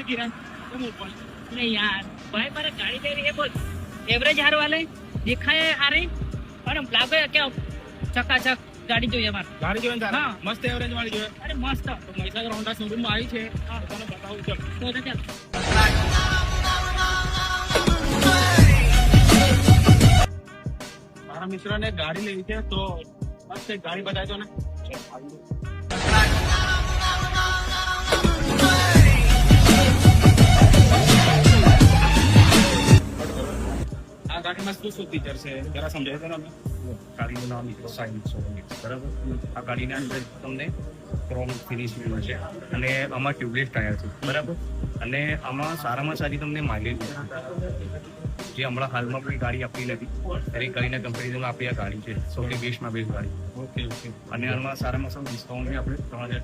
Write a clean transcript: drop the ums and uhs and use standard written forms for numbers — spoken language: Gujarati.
किरण नहीं यार भाई पर गाड़ी ले रही है बोल एवरेज हार वाले दिखा है हारे और हम लागो क्या चकाचक ગાડી જોઈએ અમારે ગાડી જોઈએ ને તારે? હા. મસ્ત એવરેજ વાળી જોઈએ. અરે મસ્ત તો મહીસાગર હોન્ડા શોરૂમ માં આવી છે. તને બતાવું ચાલ. તો ચાલ મારા મિત્રને ગાડી લેવી છે તો મસ્ત એક ગાડી બતાવજો ને. આ ગાડીમાં શું શું ફીચર છે જરા સમજાવી દો ને અમને. ગાડીનું નામ સાઇન સોનિક્સ બરાબર. આ ગાડીના અંદર તમને ક્રોમ ફિનિશ મળશે અને આમાં ટ્યુબલેસ ટાયર છે બરાબર. અને આમાં સારામાં સારી તમને માઇલેજ જે હમણાં હાલમાં કોઈ ગાડી આપી નથી ત્યારે કરીને કમ્પેરિઝનમાં આપણી આ ગાડી છે સૌથી બેસ્ટમાં બેસ્ટ ગાડી. Okay okay. અને આમાં સારામાં સારું ડિસ્કાઉન્ટ બી આપણે 3000